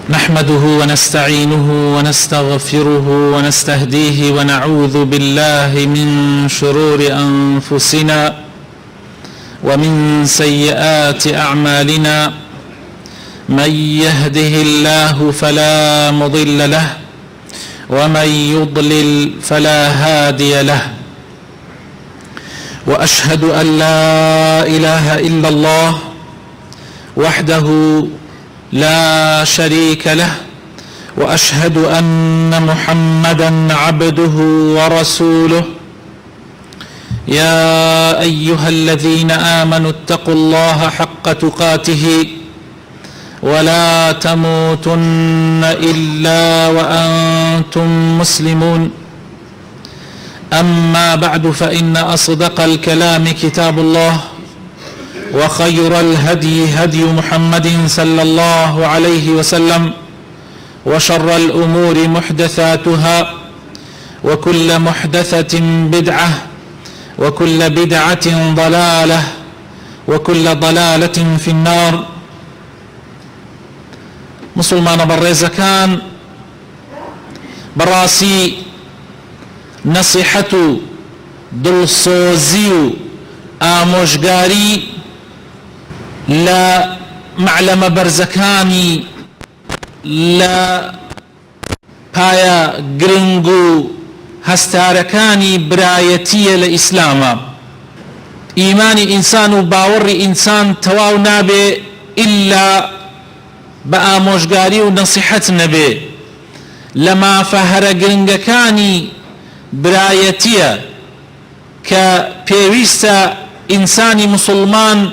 نحمده ونستعينه ونستغفره ونستهديه ونعوذ بالله من شرور أنفسنا ومن سيئات أعمالنا. من يهده الله فلا مضل له ومن يضلل فلا هادي له، وأشهد أن لا إله إلا الله وحده لا شريك له، وأشهد أن محمدا عبده ورسوله. يا أيها الذين آمنوا اتقوا الله حق تقاته ولا تموتن إلا وأنتم مسلمون. أما بعد، فإن أصدق الكلام كتاب الله، وخير الهدي هدي محمد صلى الله عليه وسلم، وشر الأمور محدثاتها، وكل محدثة بدعة، وكل بدعة ضلالة، وكل ضلالة في النار. مسلمان برزكان براسي نصيحة دلسوزي آموشگاري لا معلم برزكاني لا پایا گرنگو هستاركاني برايتية لإسلاما. إيماني إنسان وباور إنسان تواو نابي إلا بآموشگاري ونصيحة نبي. لما فهر گرنگكاني برايتية كبيويست إنساني مسلمان،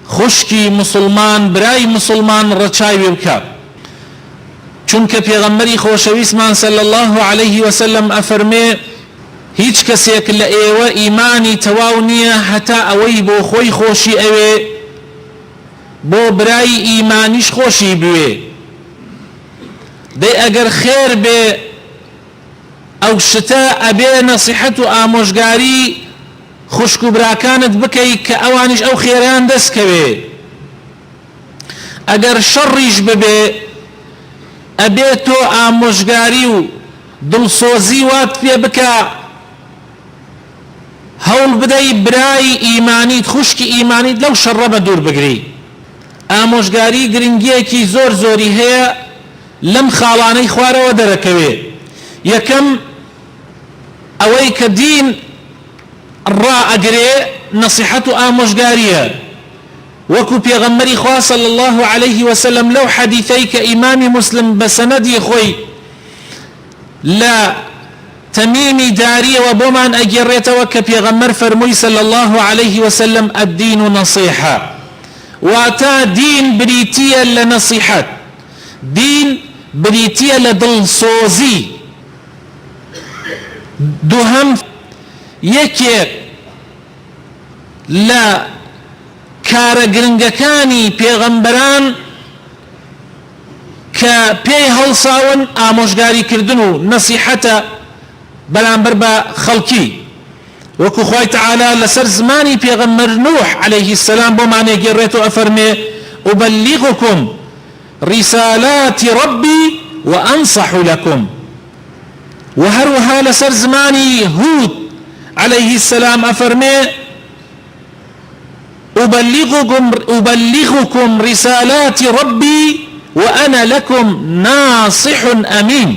خوشکی مسلمان، برای مسلمان ڕەچاوی بکات. چونکە پێغەمبەری خۆشەویستمان صلی الله عليه وسلم ئەفەرمێ هیچ کەسێک لە ئێوە ئیمانی تەواو نییە هەتا ئەوەی بۆ خۆی خۆشی ئەوێ بۆ برای ئیمانیش خۆشی بوێ. دەی ئەگەر خێر بێ ئەو شتە ئەبێ نەسیحەت و ئامۆژگاری خوشک و براکانت بکەی کە ئەوانیش ئەو خێرەیان دەستکەوێ. ئەگەر شەڕیش ببێ ئەبێ تۆ ئامۆژگاری و دڵسۆزی وات پێ بکە، هەوڵ بدەی برای ئیمانیت، خوشکی ئیمانیت لەو شەڕە بە دوور بگری. ئامۆژگاری گرنگیەکی زۆر زۆری هەیە لەم خاڵانەی خوارەوە دەرەکەوێ. یەکەم ئەوەی کە دین ڕائەگرێ نصیحەت و ئامۆژگاریە، وەکو پێغەمبەری خوا صلی الله عليه وسلم لەو حەدیثەی کە ئیمامی مسلم بە سەنەدی خۆی لە تەمیمی داریەوە بۆمان ئەگێڕێتەوە کە پێغەمبەر فەرمووی صلی الله عليه وسلم الدین نصیحە، واتە دین بریتیە لە نصیحەت، دین بریتیە لە دڵسۆزی. دووهەم یەکێک لە کارە گرنگەکانی پێغەمبەران کە پێی هەڵساون ئامۆژگاریکردن و نەسیحەتە بەرامبەر بە خەڵکی. وەکو خوای تەعالا لەسەر زمانی پێغەمبەر نوح عليه السلام بۆمان ئەگێڕێتەوە ئەفەرمێ ئوبەلیغکم ڕیسالاتی ڕەبی وأنصح لكم. وهروها لسر زماني هود عليه السلام أفرمي أبلغكم رسالات ربي وأنا لكم ناصح أمين.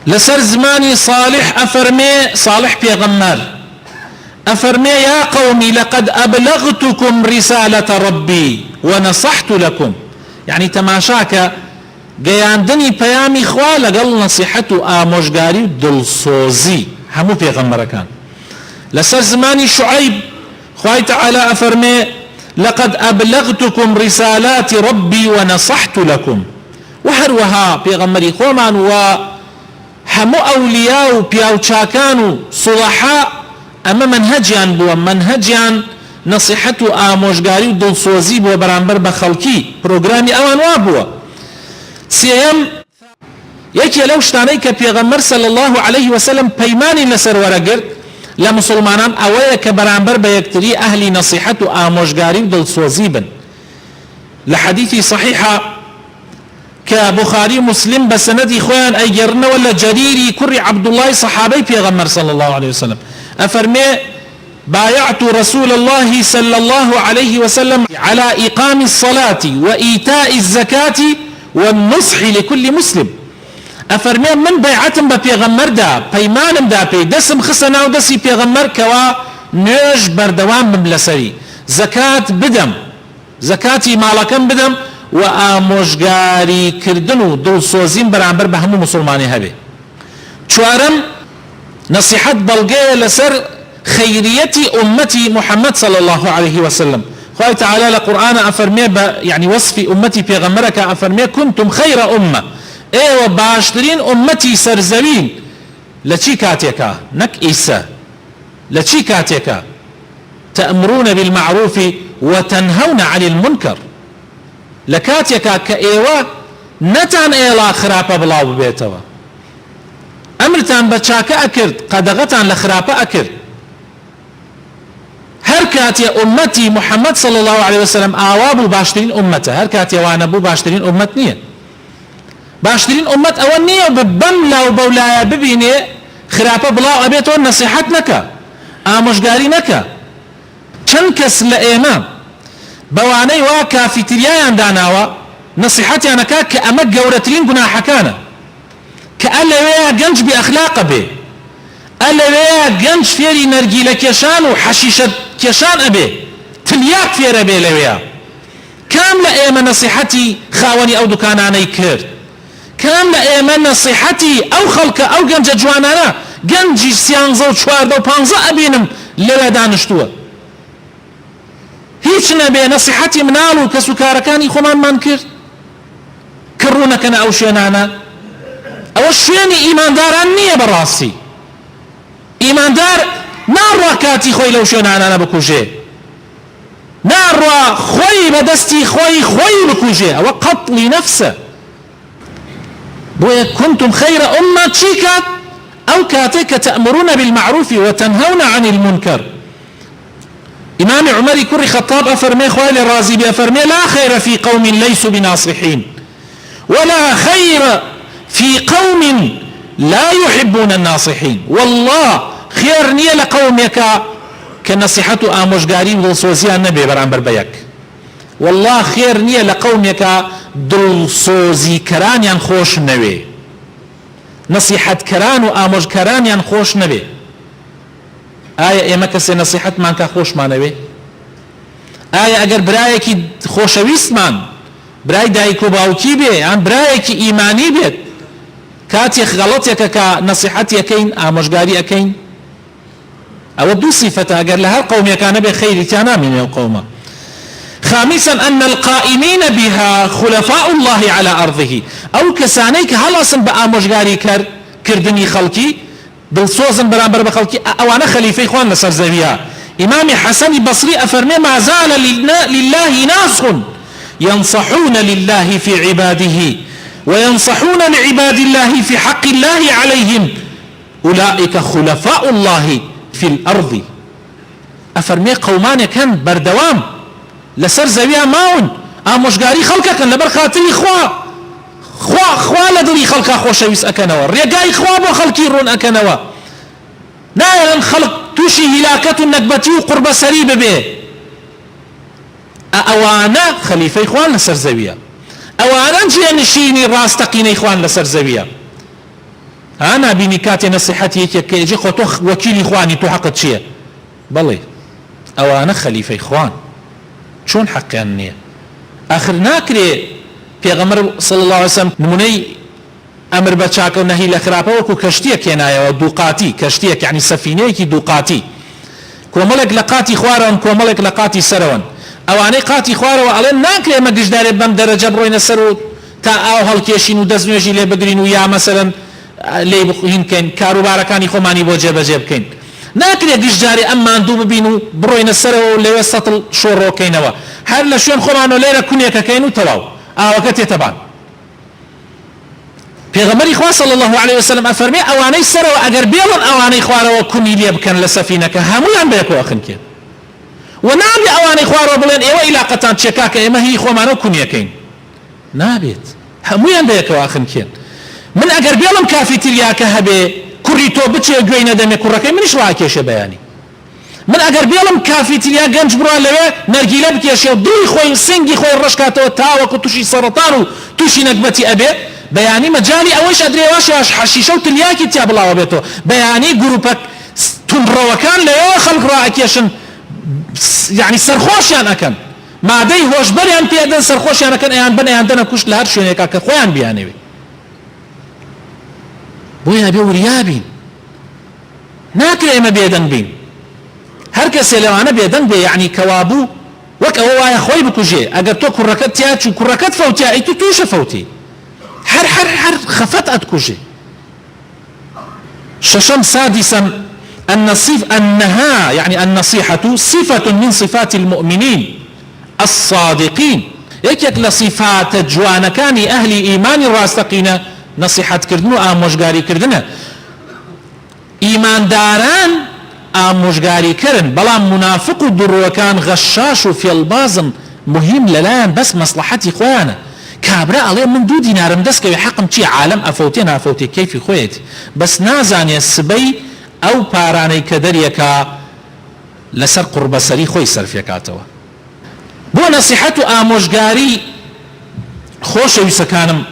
لسر زماني صالح أفرمي، صالح بيغمار أفرمي يا قومي لقد أبلغتكم رسالة ربي ونصحت لكم. يعني تماشاك گەیاندنی پەیامی خوا لەگەڵ نەسیحەت و ئامۆژگاری و دڵسۆزی هەموو پێغەمبەرەکان. لەسەر زمانی شعیب خوای تەعالا ئەفەرمێ لقد أبلغتكم رسالات ربي ونصحت لكم. وهروها پێغەمبەری خۆمان و هەموو ئەولیا و پیاوچاکان و سوڵەحا ئەمە منهەجیان بووە، منهەجیان نەسیحەت و ئامۆژگاری و دڵسۆزی بووە بەرامبەر بە خەڵکی، پرۆگرامی ئەوان وا بووە. سێەم یەکێ لەو شتانەی کە پێغەمبەر صلی الله عليه وسلم پەیمانی لەسەر وەرەگرت لە مسلمانان ئەوەیە کە بەرامبەر بە یەکتری ئەهلی نەسیحەت و ئامۆژگاری و دڵسۆزی بن. لە حەدیثی صحیحە كبخاري مسلم بسندي خوان ايجرنا ولا جريري كري عبد الله صحابي بيغمر صلى الله عليه وسلم افرمي بايعت رسول الله صلى الله عليه وسلم على إقام الصلاة وإيتاء الزكاة والنصح لكل مسلم أفرمي من بيعتم ببيغمر دا بيمانم دا بي دسم خسنا ودسي بيغمر كوا نيج بردوام مملسري زكاة بدم زكاتي مالكم بدم وآموشگاري كردنو دول سوزين برانبر بهمو مسلماني هبه چوارم نصيحت بلغي لسر خيريتي أمتي محمد صلى الله عليه وسلم قال تعالى القرآن أفرمي يعني وصف أمتي في غمرك أفرمي كنتم خير أمة ايوه باشترين أمتي سرزوين لچي كاتيكا نك إيسا لچي كاتيكا تأمرون بالمعروف وتنهون عن المنكر لكاتيكا كايوه نتان ايلا خرابة بلاو ببيتوا أمرتان بچاكا أكرد قدغتان لخرابة أكرد هر كاتي أمتي محمد صلى الله عليه وسلم آوابو باشترين أمته هر كاتي وانبو باشترين أمت نية باشترين أمت أول نية وببملا وبولايا ببيني خرابة بلاو أبيتو نصيحت نكا آمشگاري نكا چند كس لأيمان بواني واكا في تريايان داناوا نصيحتي أنكا كأمك قورترين قناحكانا كألويا جنج بأخلاق به ألويا جنج فيري نرجيلة كيشان وحشيشة كيشان أبي تلياك فير أبي لويا كاملة إيمان نصيحتي خاوني أو دكاناني كير كاملة إيمان نصيحتي أو خلق أو جنج جوانانا جنجي سيانزو شواردو بانزا أبينم لويا دانشتوا هيش نبي نصيحتي منالو كسكاركاني خمان من كير كرونك أنا أو شينانا أو شويني إيمان داران نية براسي إيمان دار نار كاتي خوي لو شوينانا أنا بكوجي نار خوي بدستي خوي بكوجي أو قتل نفسه بويا كنتم خير أمة شيكات أو كاتيك تأمرون بالمعروف وتنهون عن المنكر إمام عمر كري خطاب أفرمي خويل الرازي بأفرمي لا خير في قوم ليسوا بناصحين ولا خير في قوم لا يحبون الناصحين والله خير نية لقومك كنصيحة آموشگاري دلسوزي النبي برانبر بيك والله خير نية لقومك دلسوزي كران ينخوش نوي نصيحة كران وآموش كران ينخوش نوي آية إما كسي نصيحة من كخوش ما نوي آية أجر برايكي خوشويست من براي دايكو باوكي بي عن برايكي إيماني بيت كاتي غلطيك كنصيحتي أكين آموشگاري أكين أو دو صفة أجر لها القوم كان بخير تانا من القوم خامسا أن القائمين بها خلفاء الله على أرضه أو كسانيك هل أصلا بآموشگاري كردني خلقي دلسوزن برابر بخلقي أو أنا خليفة إخوان لسر زويا إمام حسن بصري أفرمي ما زال لله ناس ينصحون لله في عباده وينصحون لعباد الله في حق الله عليهم أولئك خلفاء الله في الأرض أفرمي قومان كان بردوام لسر زويا ماون آموشگاري خلقا كان لبر خاطري خوا لدري خلقا خوشويس أكنوا ريقاي خوا بو خلقي رون أكنوا نايلن خلق توشي هلاكة النكبتي وقرب سريب به أوانا خليفة إخوان لسر زويا أوانا جينشيني راستقيني إخوان لسر زويا أنا بنكاتي نصيحتي كيجي خوتو وكيل إخواني تو حقت شيء بلي أوانا خليفة إخوان شون حقي أني آخر ناكري پیغمبر صلى الله عليه وسلم نموني أمر بچاك ونهي لخرابه وكو كشتيك ينايا ودوقاتي كشتيك يعني سفينيك دوقاتي كوملك لقاتي خوارون كوملك لقاتي سرون أواني قاتي خوارو وعلن ناكري ما قجداري بم درجة بروين السرود تا أو هالكيشين ودزنوجي لي بدرين ويا مثلا لي بخين كين كاروباركاني خماني بو جيب جيب كين ناكري قجداري أما اندوب بينو بروين السرو اللي وسط الشورو كينوا هل لشون خمانو ليرا كونيك كينو تواو وقت يتبان پیغمبر إخوة صلى الله عليه وسلم أفرمي أواني سروا أجر بيلن أواني خواروا كوني ليبكن لسفينك هميان بيكو أخنك ونابي أواني خواروا بلين إيوه إلا قطان تشكاك إما هي إخوة مانو كوني يكين نابيت هەموویان بەیەکەوە خنکێن. من ئەگەر بێڵم کافیتریاکە هەبێ کوڕی تۆ بچێ گوێی نەدەمێ کوڕەکەی منیش ڕاکێشە بەیانی. من ئەگەر بێڵم کافیتریا گەنج بڕوا لەوێ نەرگیلە بکێشێ و دووی خۆی سنگی خۆی ڕشکاتەوە تاوەکو تووشی سەرەتان و تووشی نەکبەتی ئەبێ بەیانی مەجای ئەوەش ئەدرێواش حەشیشە و تریاکی تیا بڵاوە بێتەوە بەیانی گروپە تونڕەوەکان لەوێ خەڵک ڕائەکێشن یعنی سەرخۆشیان ئەکەن مادەی هۆشبەریان پێدەن سەرخۆشیان ئەکەن ئەیان بن ئەیان دەنە کوشت لە هەر شوێنێکا کە خۆیان بیانەوێ بۆیە بێ وریابین ناکرێ ئێمە بێدەنگ بین هەر کەسێ لەوانە بێدەنگ بێ یعنی کەوابوو وەک ئەوە وایە خۆی بکوژێ ئەگەر تۆ کوڕەکەت تیا چوو کوڕەکەت فەوتیا ئەی تووشە فەوتی هەر خەفەت ئەتکوژێ. ششم سادسا أنها يعني النصيحة صفة من صفات المؤمنين الصادقين يكيك لصفات جوان كان أهل إيمان راستقين نصيحة كردنو آموشگاري كردنا إيمان داران آموشگاري كرن بلا منافق درو كان غشاش في البازن مهم للايان بس مصلحتي خوانا كابرا عليه من دو دينارم دس كوي حقم چي عالم أفوتين أفوتي كيفي خويت بس نازاني السبي أو باراني كدريكا لسر قرب سري خوي سرفيكاتوا بو نصيحتو آموشگاري خوش يسكانم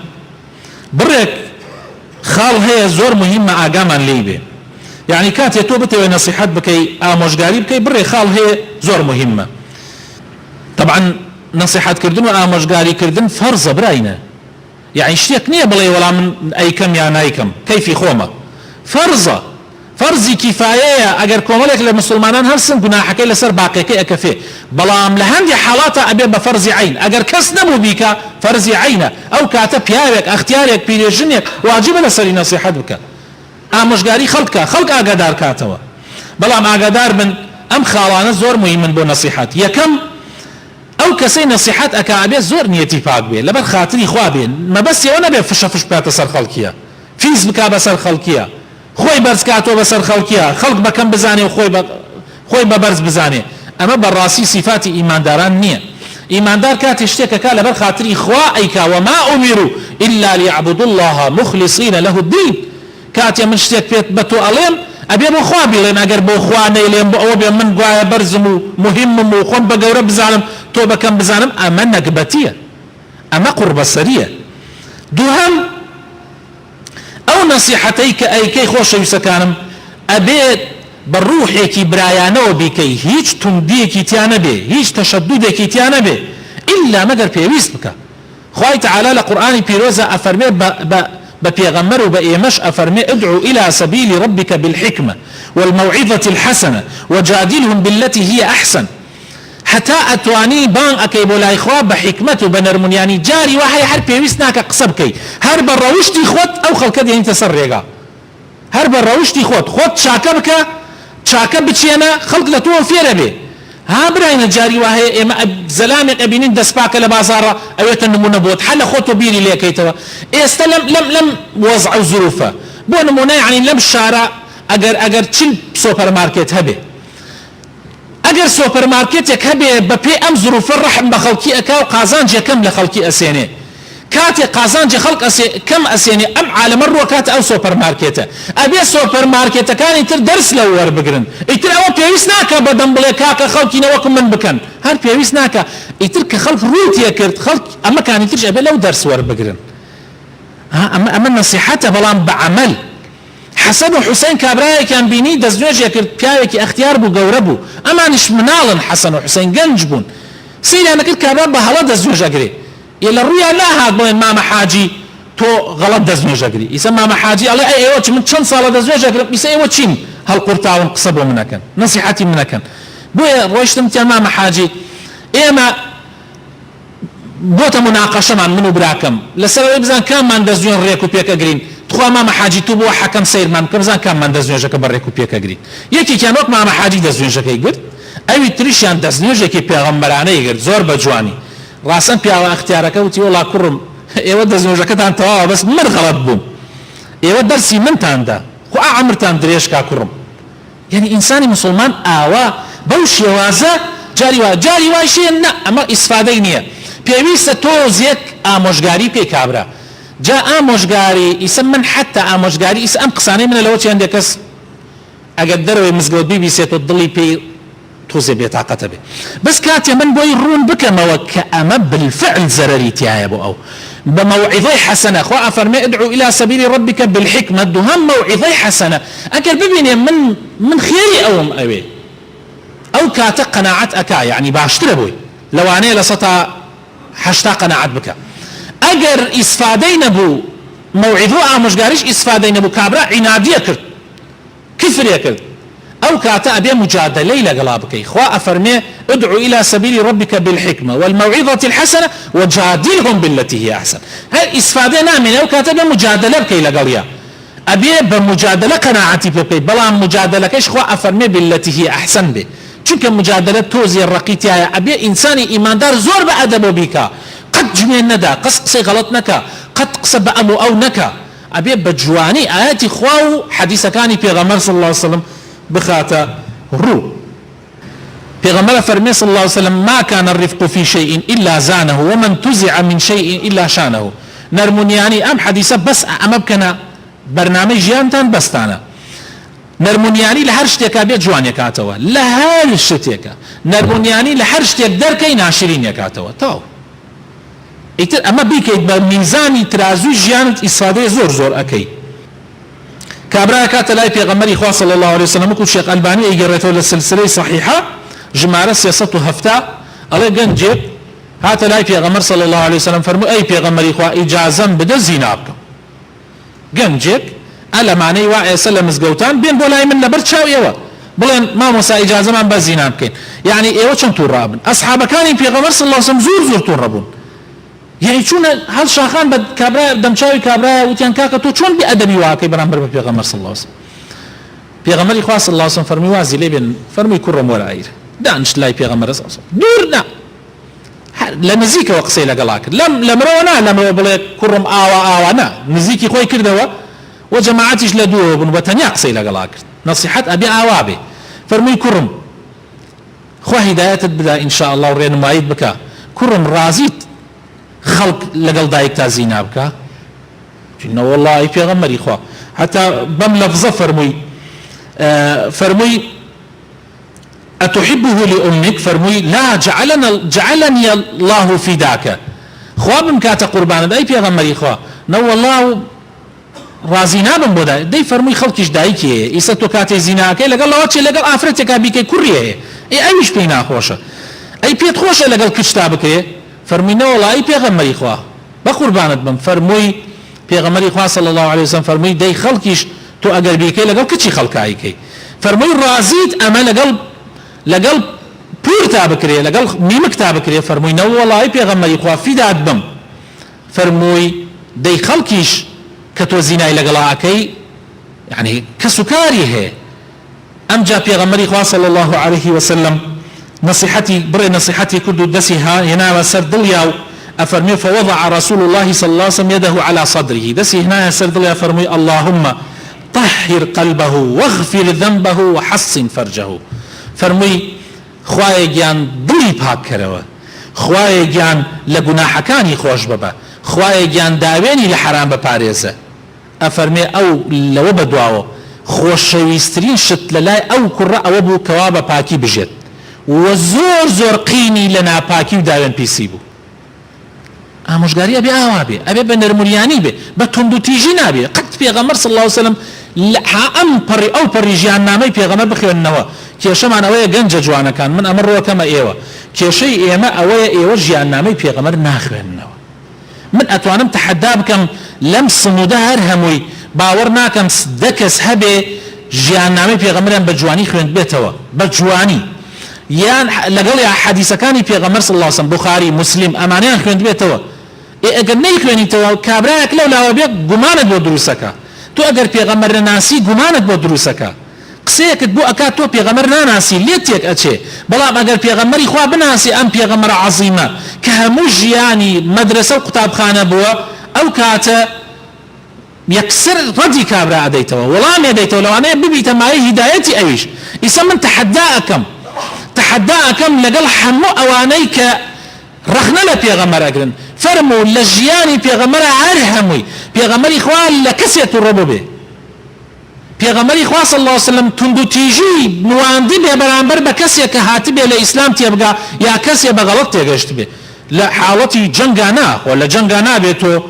برك خال هي زور مهمة آقامان ليبه يعني كانت يتوبته نصيحات بكي آموشگاري بكي برك خال هي زور مهمة طبعا نصيحات كردن وآموشگاري كردن فرض براينا يعني اشتيك نية بلي ولا من أيكم يا نايكم كيفي خوما فرضة فرضي كفاية اگر كوملك للمسلمانان هرسن گناحكي لسر باقيكي اكفي بلام لهندي حالات ابي بفرض عين اگر كس نمو بيكا فرض عين او كاتب يارك اختيارك بيرجنك واجب لسر نصيحة بك آموشگاري خلق اقدار كاتوا بلام اقدار من ام خالانه زور مهم من بو نصيحات يكم او كسي نصيحات اكابي زور نيتي باق بي لبر خاطري خوابي ما بس يونا بي فش بات سر خلقيا فيز بكا بسر خلقيا خوي برز كاتو بسر خلقيا خلق بكم بزاني وخوي ببرز بزاني اما بالراسي صفات ايمان داران نية ايمان دار كات اشتكى كالا بر خاطري ايكا وما امروا الا ليعبدوا الله مخلصين له الدين كات من اشتك بيت بتو الين ابي بو خوابي لين اگر بو خواني لين بو ابي من غوايا برزمو مهم مو خون بغور بزانم تو بكم بزانم اما نقبتيه اما قرب سريه دوهم او نصيحتيك اي كي خوش يسكانم ابيت بالروحيكي برايانو بكي هيج تنديكي تيانبي هيج تشددكي تيانبي الا مگر بيويست بك خوي تعالى لقرآن بيروزا افرمي ببيغمر وبايمش افرمي ادعو الى سبيل ربك بالحكمة والموعظة الحسنة وجادلهم بالتي هي احسن حتى اتواني بان اكي بولا اخوة بحكمته بنرمون يعني جاري وحي هر بيويستناك قصبكي هر بروشتي خوت او خلقد يعني تسرقا هر بروشتي خوت شاكبك شاكب بچينا خلق لتوه فيره بي ها براين جاري وحي اما زلامك ابينين دسباك لبازارة اويت النمونة بوت حل خوتو بيري ليكيتوا استلم لم وضع الظروفة بو نمونة يعني لم الشارع اگر چل سوبر ماركت هبه اگر سوبر ماركت هبه ببي ام ظروف الرحم بخلقي اكا وقازانج كم لخلقي اسيني كاتي قازانج خلق كم اسيني ام عالم الرو كات او سوبر ماركت ابي سوبر ماركت كان يتر درس لور بقرن يتر او بيوسناكا بدن بلكاكا خلقي نوكم من بكن هر بيوسناكا يتر كخلق روتي كرت خلق اما كان يتر ابي لو درس ور بقرن اما نصيحته بلان بعمل حسن وحسين كابراي كان بيني دزنوج يكرت بياوكي اختيار بو قوربو اما نش منالن حسن وحسين جنجبون سيلي انا كنت كابرا بهلا دزنوج اقري يلا الرؤيا لا هاد بوين ماما حاجي تو غلط دزنوج اقري يسمى ماما حاجي الله اي ايوه من شن صالة دزنوج اقري يسا ايوه چين هالقرطاون قصبوا منكن نصيحتي منكن بويا روشتم ماما حاجي ايما بوتا مناقشة من منو براكم لسبب بزان كان من دزنوج ريكو بيك اقرين تخوا ماما حاجي تو بو حكم سير من كم زان كان من دزنوجك بريكو بيك اقري يكي كان وقت ماما حاجي دزنوجك يقول اوي تريشان دزنوجك بيغمبرانه يقول زور بجواني راسن بيا اختيارك وتي والله كرم ايوه دزنوجك تان توا بس من غلط بوم ايوه درسي من تاندا خو عمرتان دريش كا كرم يعني انساني مسلمان اوا بوش يوازا جاري واشي نا اما استفاده نيه بيويست تو زيك اموشگاري بي كابرا جا ئامۆژگاری ئیسە من حتى ئامۆژگاری ئیسە ئەم قسانەی منە لەوە چیان دێکەس ئەگەر دەرەوەی مزگەوت بیبیسێتەوە دڵی پێی تۆزێ بێتاقەتە بێ بەس کاتێ من بۆی ڕوون بکەمەوە کە ئەمە بالفعل زەرەری تایە بۆ ئەو بموعظەی حەسەنە خوا ئەفەرمێ ادعو إلى سبيل ربك بالحكمة دوهم موعظەی حەسەنە ئەگەر ببینێ من خێری ئەوم ئەوێ ئەو کاتە قەناعەت ئەکا یعنی باشترە بووی لەوانەیە لە 180 قەناعەت بکە ئەگەر ئیسفادەی نەبوو موعظە ئامۆژگاریش ئیسفادەی نەبوو کابرا عنادیە کرد کفرێ کرد أو كاتا أبي مجادلة لقلا بكي خوا أفرمي ادعو إلى سبيل ربك بالحكمة والموعظة الحسنة وجادلهم بالتي هي أحسن هاي إسفادة نامن أو كاتا بمجادلة بكي لقليا أبي بمجادلة قناعتي بكي بلا مجادلة كيش خوا أفرمي بالتي هي أحسن به چونك مجادلة توزي الرقيتي أبي إنساني إيمان دار زور بأدب بك قد جميع الندى قصي غلط نكا قد قصب أمو أو نكا أبي بجواني آياتي خواو حديث كاني بيغمر صلى الله عليه وسلم بخاتا رو پیغمبر فرمی صلی الله عليه وسلم ما كان الرفق في شيء إلا زانه ومن تزع من شيء إلا شانه نرمونياني أم حديثة بس أم بكنا برنامج جيانتان بستانا نرمونياني لهر شتێکا بێت جوان یەکاتەوە لە هەر شتێکە نەرمونیانی لە هەر شتێک دەرکەی ناشرین یەکاتەوە تاو ئیتر ئەمە بیکەیت بە میزانی ترازوی ژیانت ئیسفادەی زۆر ئەکەی كابرا كات لاي پیغمبري خوا صلى الله عليه وسلم كل شيخ الباني يقرأته للسلسلة صحيحة جمارة سياسته هفتا الله جنجب هات لاي پیغمبر صلى الله عليه وسلم فرمو اي پیغمبري خوا اجازة بدا زينابك جنجب الا معني واعي سلم زقوتان بين بولاي من لبرد شاو ايوه بلين ما موسى اجازة من بزينابكين يعني ايوه چن تورابن اصحاب كان پیغمبر صلى الله عليه وسلم زور تورابون يعني چون هل شاخان بد كابرا دمشاوي كابرا وتيان كاكا تو چون بأدبي واقعي برامبر بيغمبر صلى الله عليه وسلم بيغمبر إخوة صلى الله عليه وسلم فرمي وازي لبن فرمي كرم ولا عير دانش لاي بيغمبر صلى الله عليه وسلم دورنا لنزيك وقصي لقلاك لمرونا لمرو بلي كرم آوا نا نزيكي خوي كردوا وجماعتش لدوه بن وتنيا قصي لقلاك نصيحة أبي آوابي فرمي كرم خوا هداية بدا إن شاء الله ورين معيد بكا كرم رازيت خلق لقل دايك تازينا بكا إنه والله في غمر إخوة حتى بملفظة فرمي أتحبه لأمك فرمي لا جعلني الله فداك خوا بمكات قربان داي في غمر إخوة نو والله رازينا بم بودا داي فرمي خلقش دايكي إيسا توكاتي زيناكي لقل الله واتشي لقل آفرتك بيكي كوريه أي مش بينا خوشة أي بيت خوشة لقل كشتابك فرمينا والله اي پیغمبري خوا بقربانت بم فرموي پیغمبري خوا صلى الله عليه وسلم فرموي داي خلقيش تو اگر بيكي لقل كچي خلقاي كي فرموي رازيت اما لقل پورتا بكري لقل ميمكتا بكري فرموي نو والله اي پیغمبري خوا فدات بم فرموي داي خلقيش كتو زيناي لقلا اكي يعني كسكاري هي ام جا پیغمبري خوا صلى الله عليه وسلم نصيحتي بري نصيحتي كردو دسيها ينام سردليا أفرمي فوضع رسول الله صلى الله عليه وسلم يده على صدره دسي هنا سردليا فرمي اللهم طهر قلبه واغفر ذنبه وحسن فرجه فرمي خواهي جان دلي پاک کروا خواهي جان لگناح كاني خوش ببا خواهي جان داويني لحرام بپاريزه أفرمي أو لو بدواو خوش شويسترين شت للاي أو كرة أو بو كوابا پاكي بجد وزور قيني لنا باكي وداوين بيسيبو آموشگاري أبي آوابي أبي بنرمولياني بي بتندو تيجي نابي قد پیغمبر صلى الله عليه وسلم ها بري أو بري جيان نامي پیغمبر بخيو النوا كيشا من أويا گنج جوانا كان من أمر وكما إيوه كيشي إيما أويا إيوه جيان نامي پیغمبر ناخو النوا من أتوانم تحدا بكم لم صنودها هموي باورنا كم دكس هبي جيان نامي پیغمبر بجواني خوند بيتوا بجواني يان لقل يا حديث كاني پیغمبر صلى الله عليه وسلم بخاري مسلم امانيان خوند بيتوا اگر نه خويني تو كابراك لولا وبيك غمانت بو دروسكا تو اگر پیغمبر ناسي غمانت بو دروسكا قسيك بو اكا تو پیغمبر ناسي ليتيك اچي بلا اگر پیغمبر خو بناسي ام پیغمبر عظيمه كهمج يعني مدرسه وكتاب خانه بو او كاتا يكسر ردي كابرا اديتوا والله ما اديتوا لو انا ببيت معي هدايتي ايش يسمى تحداكم لقل حمو اوانيك رخنا لا پیغمبر اگرن فرمو لجياني بيغمر عرهمي بيغمر إخوان لكسية الربوبة بيغمر إخوان صلى الله عليه وسلم تندو تيجي نواندي بي برانبر بكسية كهاتبه لإسلام تيبقى يا كسية بغلط تيجشت به لا حالتي جنگانا ولا جنگانا بيتو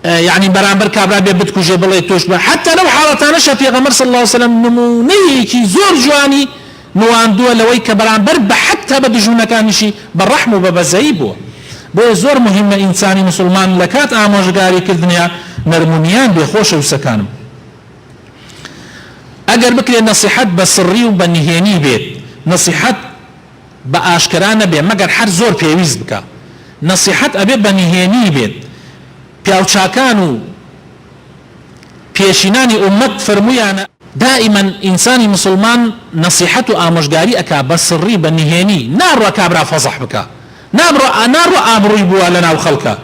يعني برانبر كابرا بيبتكو جبلي توشبه حتى لو حالتانا بيغمر صلى الله عليه وسلم نموني كي زور جواني نواندو لوي كبرانبر بحتى بدجونا كانشي بالرحم وببزايبو بۆ زۆر مهمە ئینسانی مسلمان لە کات ئامۆژگاریکردنیا نەرمونیان بێخۆشە و سەکانم ئەگەر بکرێت نەسیحەت بە سڕی و بە نهێنی بێت نەسیحەت بە ئاشکرا نەبێ مەگەر هەر زۆر پێویست بکە نەسیحەت ئەبێ بە نهێنی بێت پیاوچاکان و پێشینانی ئومەت فەرموویانە دائما ئینسانی مسلمان نەسیحەت و ئامۆژگاری ئەکا بە سڕی بە نهێنی ناڕوا کابرا فەزەح بکە نار آبروی بوا لنا وخلقه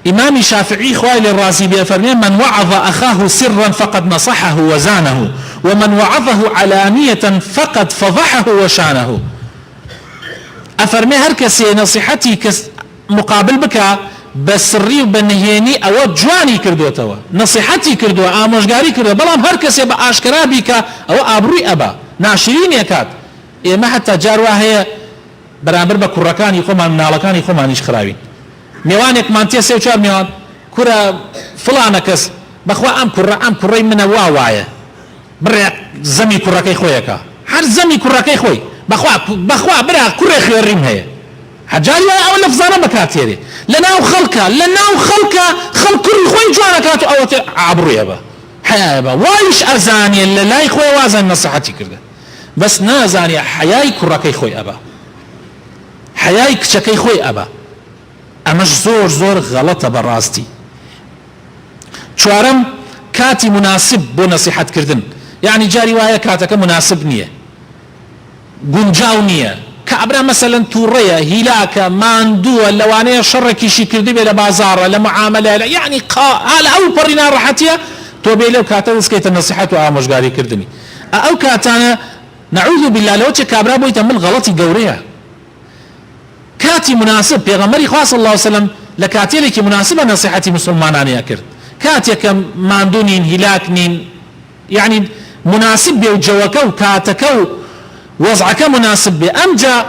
إمام شافعي خوالي الرازي بيفرمي من وعظ أخاه سرا فقد نصحه وزانه ومن وعظه علانية فقد فضحه وشانه أفرمي هركسي نصيحتي مقابل بك بسري وبنهيني أو جواني كردو توا نصيحتي كردو آموشگاري كردو بلام هركسي بأشكرا بك أو آبروي أبا ناشرين يكاد ما حتى جاروا هي برابر بە کوڕەکانی خۆمان مناڵەکانی خۆمانیش خراوین میوانێکمان تێ سێ و چوار میوان کوڕە فڵانە کەس بەخوا ئەم کوڕەی منە وا وایە بڕێ زەمی کوڕەکەی خۆیەکە هەر زەمی کوڕەکەی خۆی بەخوا برا کوڕێ خوێڕیم هەیە حەجاری وایە ئەوە لەفزانە بەکاتێرێ لەناو خەڵکە خەڵک کوڕی خۆی جوانەکات و ئەوە ئابڕوویە بە حەیایە بە وایش ئەزانێ لە لای خۆی وازان نەسیحەتی کردە بەس نازانێ حەیای کوڕەکەی خۆی ئەبە حیای کچەکەی خۆی ئەبە ئەمەش زۆر غەڵەتە بەڕاستی چوارەم کاتی مناسب بۆ نەسیحەتکردن یعنی جاری وایە کاتەکە مناسب نییە گونجاو نییە کابرا مەسەلەن تووڕەیە هیلاکە ماندووە لەوانەیە شەڕێکیشی کردی بێ لە بازاڕە لە معاملە یعنی هەڵە ئەو پەڕی ناڕەحەتیە تۆ بێ لەو کاتە دەستکەیتە نەسیحەت و ئامۆژگاریکردنی ئەو کاتانە نەعوذ بالله لەوە چێ کابرا بۆیتە من غەڵەتی گەورەیە كاتي مناسب پیغمبری خوا صلی الله علیه وسلم لكاتيلك مناسبه نصيحتي مسلمانان يكرد كاتيك ماندونين هلاكنين يعني مناسب به وجوكو كاتكو وضعك مناسب به امجا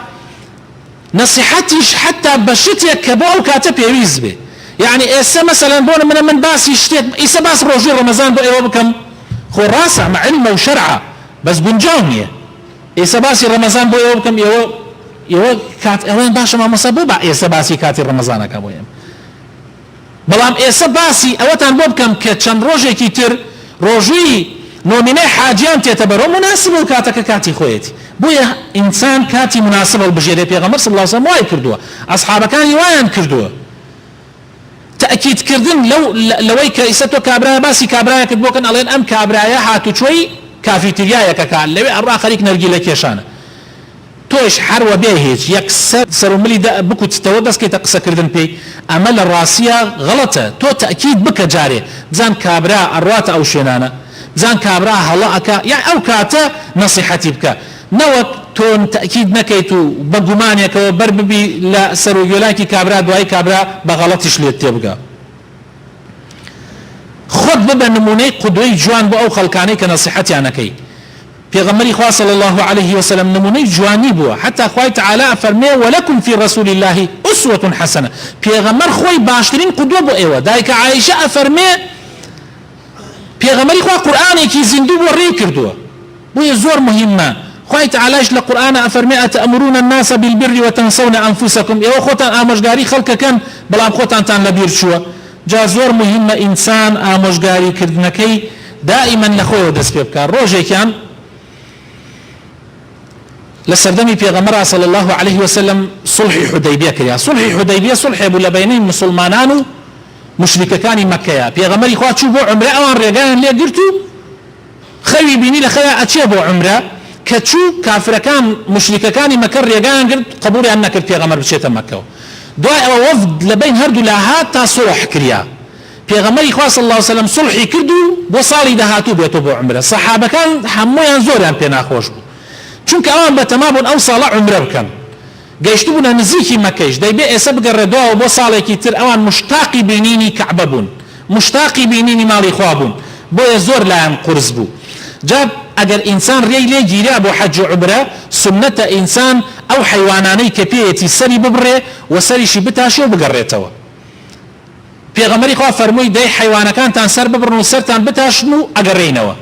نصيحتيش حتى بشتيك كبو كاتب يويز به يعني إسا مثلا بون من باس يشتيت إسا باس روجي رمضان بو إيوه بكم خو راسع مع علم وشرعه بس بنجاونيه إسا باس رمضان بو إيوه بكم يو كات اوين باشا ما مصابوبا إيسا باسي كاتي رمضان كابوين بلام إيسا باسي اوتان بوبكم كتشان روجي كتير روجي نوميني حاجيان تعتبروا مناسب كاتك كاتي خويتي بويا انسان كاتي مناسب البجيري بيغمر صلى الله عليه وسلم واي كردوه اصحابه كان يوايان كردوه تأكيد كردن لوي كايستو كابرايا باسي كابرايا كدبو كان الين ام كابرايا هاتو شوي كافي تريايا ككال لوي الرا خليك نرجي لك يشانه توش حروا به هيك يكسر سرملي ده بكو تتودس كي تقصى كردن بي عمل الراسية غلطة تو تأكيد بك جاري زان كابرا الروات او شنانة زان كابرا هلا اكا يعني او كاتا نصيحتي بك نوك تون تأكيد نكيتو بقمانيك وبرببي لا سرو يولاكي كابرا دواي كابرا بغلطش لي تبقى خد ببا نموني قدوي جوان بو او خلقاني كنصيحتي انا كي پیغمبری خواه صلی الله علیه وسلم نمونه جوانی بوا حتی خواه تعالی فرمی ولکم فی رسول الله اسوة حسنه پیغمبر خواه باشترین قدوه بو ایوه دایک عایشه فرمی پیغمبری خواه قرآنی که زندو بو ری کردوه بو زور مهمه خواه تعالیش لقرآن فرمی اتأمرون الناس بالبر وتنسون انفسكم ایوه خوتان آموشگاری خلق کن بلام خوتان تان لبیر شوه جا زور مهمه انسان آموشگاری کردنکی دائما لخوه دست ببکار روژه کن لسردمي پیغمبر صلى الله عليه وسلم صلح حديبيه كريا صلح حديبيه صلح ابو لبينين مسلمانان مشركان مكه پیغمبر خو چوب عمره اوان رجان لي قرتو خوي بيني لخيا اتشبو عمره كتشو كافر كان مشرك كان مكر رجان قلت قبول انك پیغمبر بشيت مكه دعاء وفد لبين هردو لها صلح كريا پیغمبر خو صلى الله عليه وسلم صلح كردو وصالي دهاتو بيتو عمره صحابه كان حمو ينزور ان بينا خوش چونکە ئەوان بە تەمابوون ئەو ساڵە عومرە بکەن گەیشت بوونە نزیکی مەکەیش دەیبێ ئێستا بگەڕێدەوە بۆ ساڵێکی تر ئەوان مشتاقی بینینی کەعبە بوون مشتاقی بینینی ماڵی خوا بوون بۆیە زۆر لایەن قورس بوو جا ئەگەر ئینسان ڕێی لێ گیرا بۆ حەج و عومرە سنەتە ئینسان ئەو حەیوانانەی کە پێیەتی سەری ببڕێ و سەریشی بتاشێ و بگەڕێتەوە پێغەمبەری خوا فەرمووی دەی حەیوانەکانتان سەر ببڕن و سەرتان بتاشن و ئەگەڕێنەوە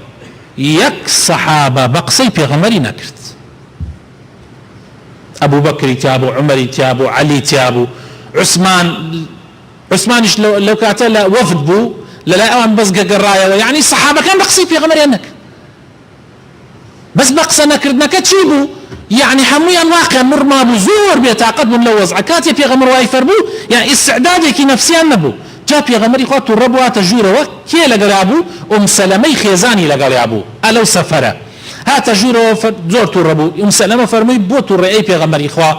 یەک سەحابە بە قسەی پێغەمبەری نەکرد ئەبوو بەکری تیابوو عومەری تیابوو عەلی تیابوو عوسمانیش لەو کاتە لە وەفد بوو لەلای ئەوان بەس گەگەڕایەوە یعنی سەحابەکان بە قسەی پێغەمبەریان نەکرد بس بقصة نكردنك تشيبو يعني حمويا واقع مرما بزور بيتعقد من لوز عكاتي في غمر واي فربو يعني استعدادك نفسيا نبو جاء في غمر يخوات الربوة تجورة وكي لقرابو سلمي خيزاني لقرابو ألو سفرة ها تجورة زورت الربو سلمة فرمي بوتو الرئي في غمر يخوا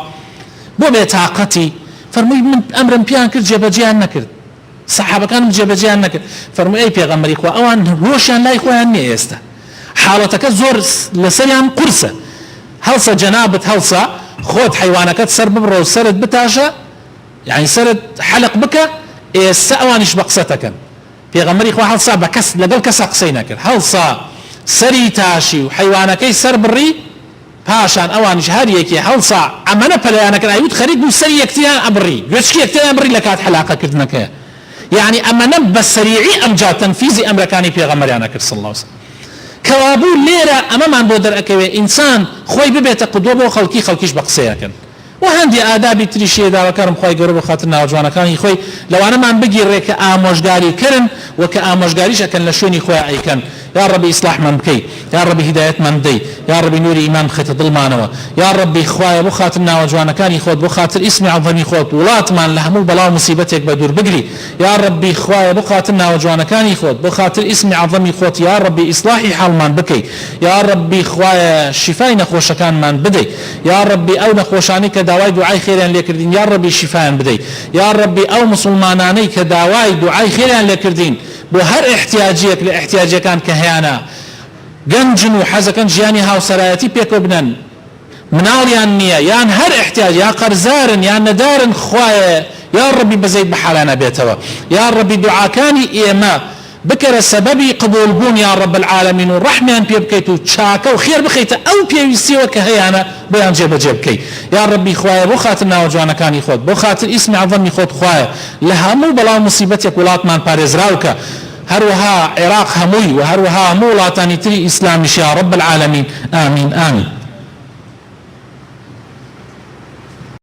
بو بيتعقتي فرمي من أمر بيان كرد جبجيان نكرد صحابة كانوا جبجيان نكرد فرمي أي في غمر يخوا أوان روشان لا يخوا هني يستا حالتك زور لسريان قرصة هلصة جنابت هلصة خود حيوانك سر ببرو سرد بتاشا يعني سرد حلق بك السأوانش بقصتك في غمري خوا هلصة بكس لقل كسا قصينك هلصة سري تاشي وحيوانك سر بري هاشان اوانش هاريكي هلصة عمنا بليانك ايود خريج وسري يكتيان ابري يشكي يكتيان ابري لكات حلاقة كردنك يعني اما نب السريعي ام جاء تنفيذ امريكاني في غمريانك صلى الله عليه وسلم كوابو ليرة أمام بودر أكوي إنسان خوي ببيت قدوبه خلقيش بقصياكن وهندي آدابي تريشي دا وكرم خوي قرب خاطرنا وجوانا كان خوي لو أنا ما بقي ريك آموشقاري كرم وكآموشقاريش أكن لشوني خوي عيكن يا ربي إصلاح من بكي يا ربي هداية من دي يا ربي نوري إيمان خيط ظلمانوا يا ربي خوي بو خاطرنا وجوانا كان خود بو خاطر اسمي عظمي خود ولات من لهمو بلا مصيبتك بدور بقري يا ربي خوي بو خاطرنا وجوانا كان خود بو خاطر اسمي عظمي خود يا ربي إصلاحي حال من بكي يا ربي خوي شفاي نخوش كان من بدي يا ربي أو نخوشاني كداواي دعاي خيران لكردين يا ربي شفاء بدي يا ربي أو مسلماناني كداواي دعاي خيران لكردين بو هر احتياجيك لاحتياجيك كان كهيانا گەنجن و حەزەکەن ژیانی هاوسەرایەتی پێکۆ بنەن مناڵیان نییە یان هەر احتیاج یا قەرزارن یان نەدارن خوایە یا ڕەبی بەزەیت بە حەلانە بێتەوە یا ڕەبی دوعاکانی ئێمە بکەرە سەبەبی قبولبوون یا ڕەب العالەمین و ڕەحمیان پێ بکەیت و چاکە و خێر بخەیتە ئەو پێویستیەوە کە هەیەە بۆیان جێبەجێ بکەیت یا ڕەبی خوایە بۆ خاتر ناوەجوانەکانی خۆت بۆ خاتر ئیسمی عەظەمی خۆت خوایە لە هەموو بەڵاو موسیبەتێک وڵاتمان پارێزراوکە هروها عراق هموي وهروها مولاتاني تري إسلامي يا رب العالمين آمين آمين